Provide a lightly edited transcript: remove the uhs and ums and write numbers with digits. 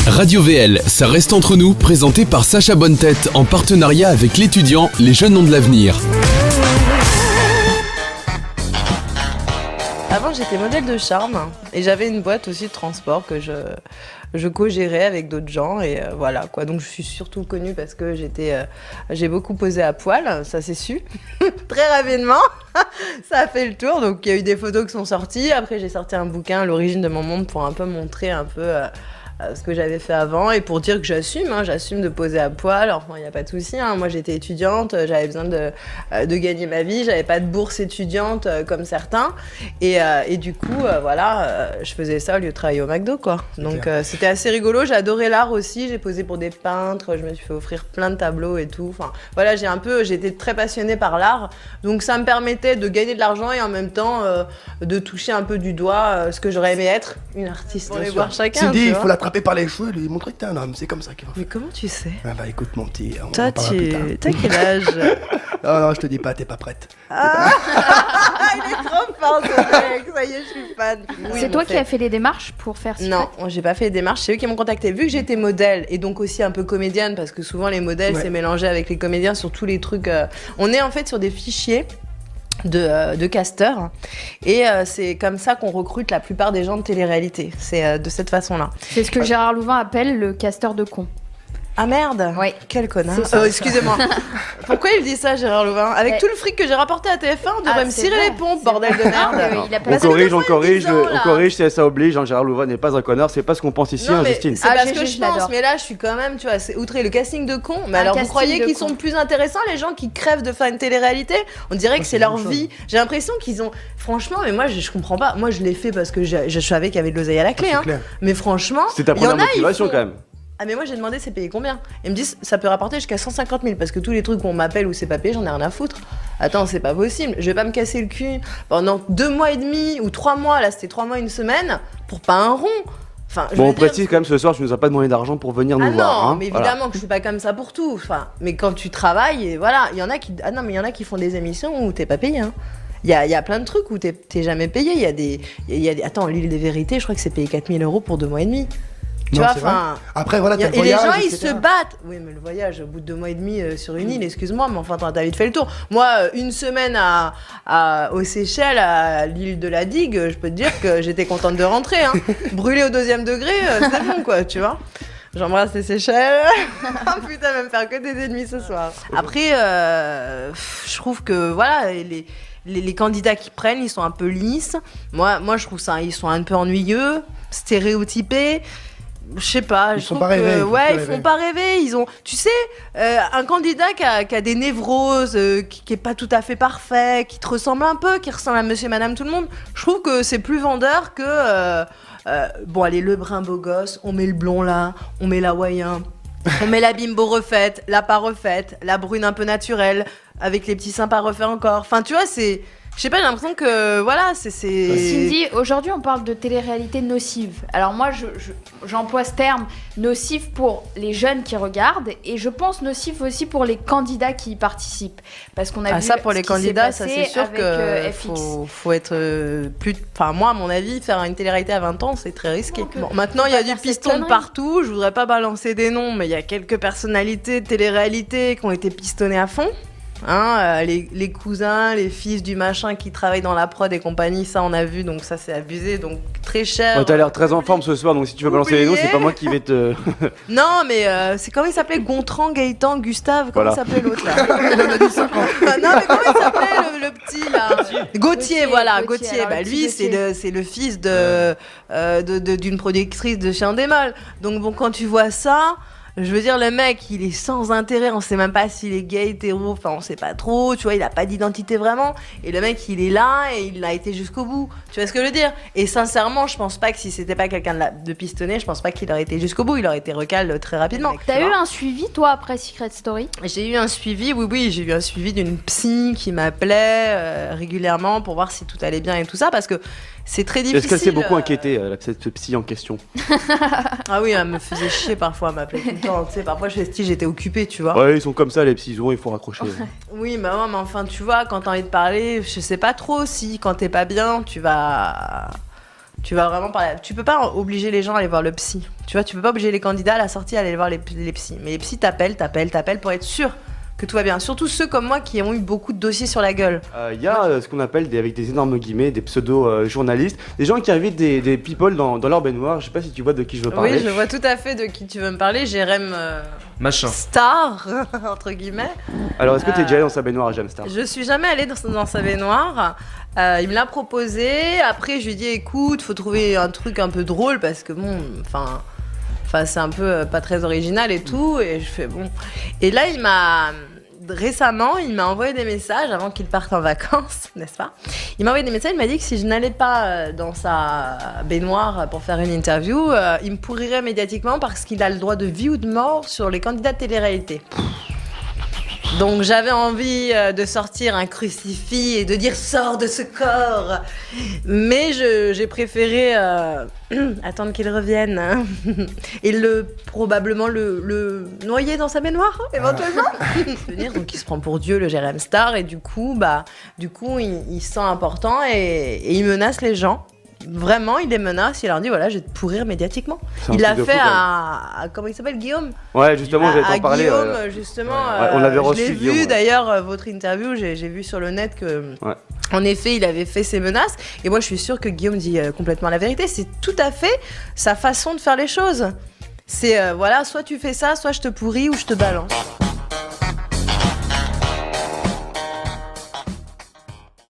Radio VL, ça reste entre nous, présenté par Sacha Bonne-Tête en partenariat avec l'étudiant Les Jeunes ont de l'avenir. Avant, j'étais modèle de charme et j'avais une boîte aussi de transport que je co-gérais avec d'autres gens et voilà quoi. Donc je suis surtout connue parce que j'ai beaucoup posé à poil, ça s'est su très rapidement. Ça a fait le tour, donc il y a eu des photos qui sont sorties. Après, j'ai sorti un bouquin, L'origine de mon monde, pour un peu montrer un peu ce que j'avais fait avant et pour dire que j'assume de poser à poil. Enfin, il n'y a pas de souci. Moi, j'étais étudiante, j'avais besoin de gagner ma vie, j'avais pas de bourse étudiante comme certains. Et du coup, je faisais ça au lieu de travailler au McDo, quoi. Donc, c'était assez rigolo. J'ai adoré l'art aussi. J'ai posé pour des peintres, je me suis fait offrir plein de tableaux et tout. Enfin, voilà, j'étais très passionnée par l'art. Donc, ça me permettait de gagner de l'argent et en même temps de toucher un peu du doigt ce que j'aurais aimé être, une artiste. Pour les voir chacun. Cindy, il faut l'attraper par les cheveux et lui montrer que t'es un homme, c'est comme ça qu'il faut faire. Mais comment tu sais? Ah bah écoute mon petit, on toi, en parlera plus tard. T'as quel âge? Non, je te dis pas, t'es pas prête. Il est trop fort ce mec, ça y est, je suis fan. Oui, c'est toi qui as fait les démarches pour faire ça? Non, j'ai pas fait les démarches, c'est eux qui m'ont contacté. Vu que j'étais modèle et donc aussi un peu comédienne, parce que souvent les modèles c'est mélangé avec les comédiens sur tous les trucs. On est en fait sur des fichiers de casteurs et c'est comme ça qu'on recrute la plupart des gens de télé-réalité. C'est de cette façon-là. C'est ce que Gérard Louvain appelle le casteur de con. Ah merde! Oui. Quel connard! Excusez-moi. Pourquoi il dit ça, Gérard Louvain? Avec tout le fric que j'ai rapporté à TF1, on devrait me cirer les pompes, bordel de merde! On corrige, si ça oblige. Gérard Louvain n'est pas un connard, c'est pas ce qu'on pense ici, Justine. C'est parce que je pense, mais là je suis quand même, tu vois, c'est outré le casting de con. Mais alors vous croyez qu'ils sont plus intéressants, les gens qui crèvent de faire une télé-réalité? On dirait que c'est leur vie. J'ai l'impression qu'ils ont. Franchement, mais moi je comprends pas. Moi je l'ai fait parce que je savais qu'il y avait de l'oseille à la clé. Mais franchement. C'est ta première motivation quand même. Ah mais moi j'ai demandé c'est payé combien. Ils me disent ça peut rapporter jusqu'à 150 000 parce que tous les trucs où on m'appelle ou c'est pas payé j'en ai rien à foutre. Attends c'est pas possible, je vais pas me casser le cul pendant 2 mois et demi ou 3 mois, là c'était 3 mois une semaine pour pas un rond. Enfin, on précise quand même ce soir tu nous as pas demandé d'argent pour venir nous voir. Non mais évidemment que je suis pas comme ça pour tout. Enfin, mais quand tu travailles et voilà, il y en a qui font des émissions où t'es pas payé. Il y a plein de trucs où t'es jamais payé. Il y a des attends, l'île des vérités, je crois que c'est payé 4 000 € pour 2 mois et demi. Tu vois, enfin. Après, voilà, t'as le voyage. Et les gens, etc. ils se battent. Oui, mais le voyage, au bout de 2 mois et demi sur une île, excuse-moi, mais enfin, t'as vite fait le tour. Moi, une semaine aux Seychelles, à l'île de la Digue, je peux te dire que j'étais contente de rentrer. Brûler au 2e degré, c'est bon, quoi, tu vois. J'embrasse les Seychelles. Putain, va me faire que des ennemis ce soir. Après, je trouve que, voilà, les candidats qui prennent, ils sont un peu lisses. Moi, je trouve ça, ils sont un peu ennuyeux, stéréotypés. Je sais pas, ils font pas rêver. Ils font pas rêver. Ils ont, tu sais, un candidat qui a des névroses, qui est pas tout à fait parfait, qui te ressemble un peu, qui ressemble à Monsieur et Madame tout le monde. Je trouve que c'est plus vendeur que bon allez le brun beau gosse, on met le blond là, on met l'hawaïen, on met la bimbo refaite, la pas refaite, la brune un peu naturelle, avec les petits seins pas refaits encore. Enfin tu vois c'est. Je sais pas, j'ai l'impression que, voilà, c'est... Cindy, aujourd'hui, on parle de télé-réalité nocive. Alors moi, j'emploie ce terme nocif pour les jeunes qui regardent et je pense nocif aussi pour les candidats qui y participent. Parce qu'on a vu ça, pour les candidats, ça c'est sûr que faut être plus... Enfin, moi, à mon avis, faire une télé-réalité à 20 ans, c'est très risqué. Bon, maintenant, il y a du piston de partout. Je voudrais pas balancer des noms, mais il y a quelques personnalités de télé-réalité qui ont été pistonnées à fond. Les cousins, les fils du machin qui travaillent dans la prod et compagnie, ça on a vu, donc ça c'est abusé, donc très cher. Ouais, t'as l'air très en forme ce soir, donc si tu veux balancer les noms, c'est pas moi qui vais te... Non mais c'est comment il s'appelait, Gontran, Gaëtan, Gustave, comment il s'appelle l'autre là? Non mais comment il s'appelait le petit là? Gauthier, voilà, Gauthier. Bah lui c'est le fils d'une productrice de Chien des Mâles. Donc bon, quand tu vois ça, je veux dire, le mec, il est sans intérêt, on sait même pas s'il est gay, hétéro, enfin on sait pas trop, tu vois, il a pas d'identité vraiment. Et le mec, il est là et il a été jusqu'au bout. Tu vois ce que je veux dire? Et sincèrement, je pense pas que si c'était pas quelqu'un de pistonné, je pense pas qu'il aurait été jusqu'au bout, il aurait été recal très rapidement. T'as eu un suivi, toi, après Secret Story? J'ai eu un suivi, oui, j'ai eu un suivi d'une psy qui m'appelait régulièrement pour voir si tout allait bien et tout ça, parce que c'est très difficile. Est-ce qu'elle s'est beaucoup inquiétée, cette psy en question? Ah oui, elle me faisait chier parfois, elle m'appelait tout le temps. Tu sais, parfois j'étais occupée, tu vois. Ouais, ils sont comme ça, les psys, il faut raccrocher. Oui, mais enfin, tu vois, quand t'as envie de parler, je sais pas trop si quand t'es pas bien, tu vas Tu vas vraiment parler. Tu peux pas obliger les gens à aller voir le psy. Tu vois, tu peux pas obliger les candidats à la sortie à aller voir les psys. Mais les psys t'appellent pour être sûr que tout va bien. Surtout ceux comme moi qui ont eu beaucoup de dossiers sur la gueule. Il y a ce qu'on appelle, avec des énormes guillemets, des pseudo-journalistes, des gens qui invitent des people dans leur baignoire. Je sais pas si tu vois de qui je veux parler. Oui, je vois tout à fait de qui tu veux me parler. Jérém Machin. Star, entre guillemets. Alors, est-ce que t'es déjà allé dans sa baignoire à Jérém Star? Je suis jamais allée dans sa baignoire. Il me l'a proposé. Après, je lui ai dit, écoute, faut trouver un truc un peu drôle parce que bon, enfin, c'est un peu pas très original et tout. Et je fais bon. Et là, récemment, il m'a envoyé des messages avant qu'il parte en vacances, n'est-ce pas? Il m'a envoyé des messages, il m'a dit que si je n'allais pas dans sa baignoire pour faire une interview, il me pourrirait médiatiquement parce qu'il a le droit de vie ou de mort sur les candidats de télé-réalité. Donc j'avais envie de sortir un crucifix et de dire « Sors de ce corps !» Mais j'ai préféré attendre qu'il revienne et probablement le noyer dans sa baignoire, éventuellement. Donc il se prend pour Dieu, le Jérém Star, et du coup il se sent important et il menace les gens. Vraiment, il les menace, il leur dit voilà, je vais te pourrir médiatiquement. Il l'a fait à comment il s'appelle, Guillaume? Ouais, justement, j'allais t'en parler. Guillaume, justement. On l'avait reçu, je l'ai Guillaume, vu d'ailleurs, votre interview, j'ai vu sur le net que. Ouais. En effet, il avait fait ses menaces. Et moi, je suis sûre que Guillaume dit complètement la vérité. C'est tout à fait sa façon de faire les choses. C'est voilà, soit tu fais ça, soit je te pourris ou je te balance.